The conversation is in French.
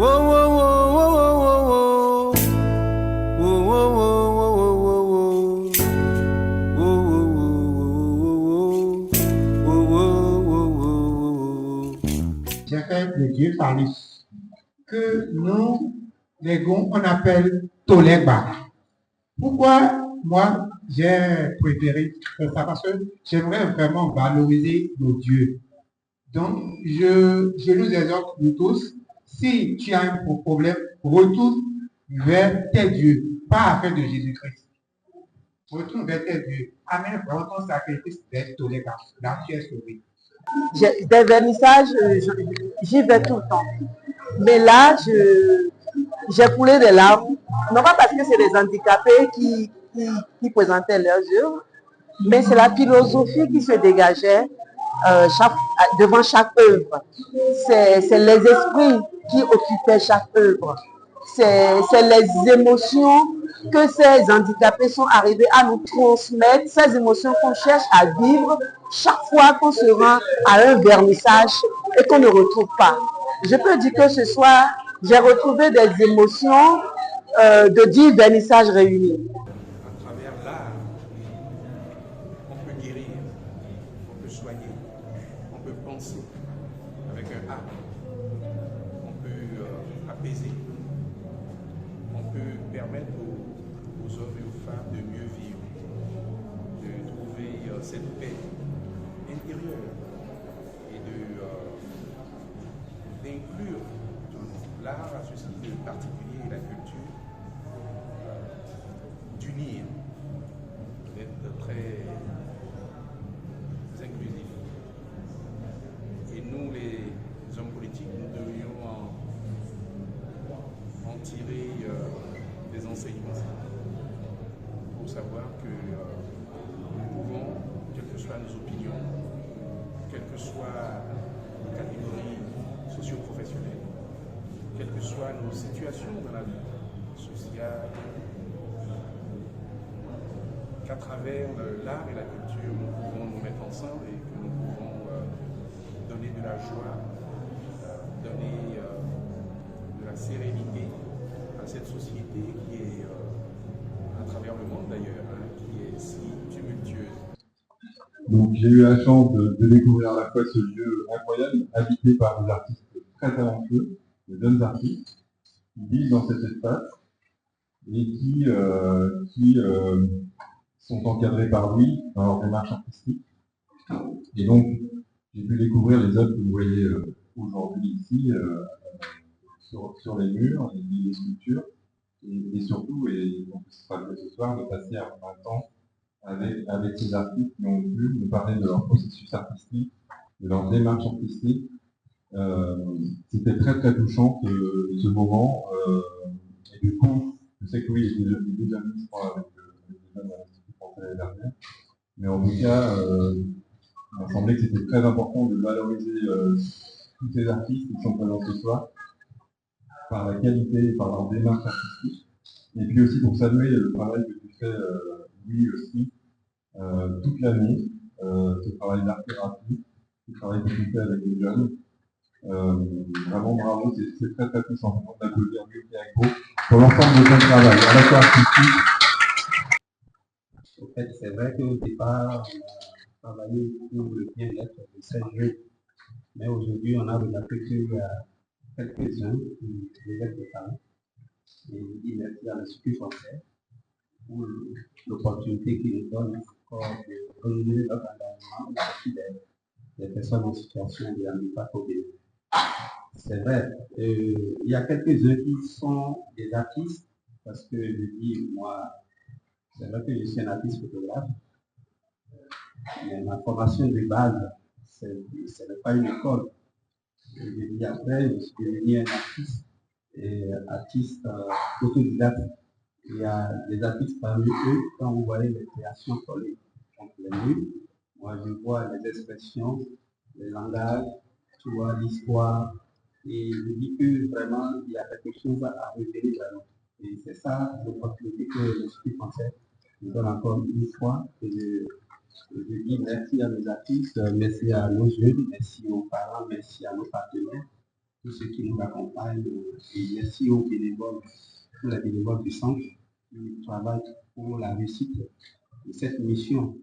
J'ai fait le Dieu Thalys, que nous, les Gonds, on appelle Tolegba. Pourquoi moi j'ai préféré faire ça? Parce que j'aimerais vraiment valoriser nos dieux. Donc, je nous exhorte nous tous, si tu as un problème, retourne vers tes dieux, pas afin de Jésus-Christ. Retourne vers tes dieux. Amène vraiment ton sacrifice vers Tolegba. Là, tu es sauvé. Des vernissages, j'y vais tout le temps. Mais là, j'ai coulé des larmes, non pas parce que c'est des handicapés qui présentaient leurs œuvres, mais c'est la philosophie qui se dégageait devant chaque œuvre. C'est les esprits qui occupaient chaque œuvre. C'est les émotions que ces handicapés sont arrivés à nous transmettre, ces émotions qu'on cherche à vivre chaque fois qu'on se rend à un vernissage et qu'on ne retrouve pas. Je peux dire que ce soir, j'ai retrouvé des émotions de 10 vernissages réunis. À travers l'art, on peut guérir, on peut soigner, on peut penser avec un art, on peut apaiser, on peut permettre aux hommes et aux femmes de mieux vivre, de trouver cette paix intérieure et d'inclure l'art à ceci de particulier et la culture, d'unir, d'être très inclusif. Et nous, les hommes politiques, nous devrions en tirer des enseignements pour savoir que nous pouvons, quelles que soient nos opinions, quelles que soient nos catégories socio-professionnelles, quelles que soient nos situations dans la vie sociale, qu'à travers l'art et la culture, nous pouvons nous mettre ensemble et que nous pouvons donner de la joie, donner de la sérénité à cette société qui est, à travers le monde d'ailleurs, qui est si tumultueuse. Donc j'ai eu la chance de découvrir à la fois ce lieu incroyable, habité par des artistes très talentueux, de jeunes artistes, qui vivent dans cet espace et qui sont encadrés par lui dans leur démarche artistique. Et donc, j'ai pu découvrir les œuvres que vous voyez aujourd'hui ici, sur les murs, les sculptures, et surtout, et donc ce sera le fait ce soir, de passer un temps avec ces artistes qui ont pu nous parler de leur processus artistique, de leur démarche artistique. C'était très très touchant ce moment. Et du coup, je sais que oui, il était déjà mis, je crois, avec les jeunes à l'Institut français l'année dernière. Mais en tout cas, il m'a semblé que c'était très important de valoriser tous ces artistes qui sont présents ce soir, par la qualité, par leur démarche artistique. Et puis aussi pour saluer le travail que tu fais, lui aussi, toute l'année, ce travail d'art-thérapie, ce travail que tu fais avec les jeunes. Vraiment bravo, c'est très très touchant. On d'applaudir Guy Agro pour l'ensemble de ton travail, à la fois artistique. En fait, c'est vrai qu'au départ, on a travaillé pour le bien-être de ces jeunes. Mais aujourd'hui, on a remarqué qu'il y a quelques-uns qui révèlent des talents. Et je dis merci à l'Institut français pour l'opportunité qu'il nous donne encore de renouveler notre engagement aussi des personnes en situation de handicap au Bénin. C'est vrai, il y a quelques-uns qui sont des artistes, parce que je dis, moi, c'est vrai que je suis un artiste photographe, mais ma formation de base, ce n'est pas une école. Je dis après, je suis devenu un artiste, et artiste autodidacte. Il y a des artistes parmi eux, quand vous voyez les créations collées contre les murs, moi je vois les expressions, les langages, tu vois l'histoire, et je dis que vraiment il y a quelque chose à retenir vraiment. Et c'est ça l'opportunité que l'Institut français nous donne encore une fois. Et je dis merci à nos artistes, merci à nos jeunes, merci aux parents, merci à nos partenaires. tous ceux qui nous accompagnent, et merci aux bénévoles, tous les bénévoles du centre qui travaillent pour la réussite de cette mission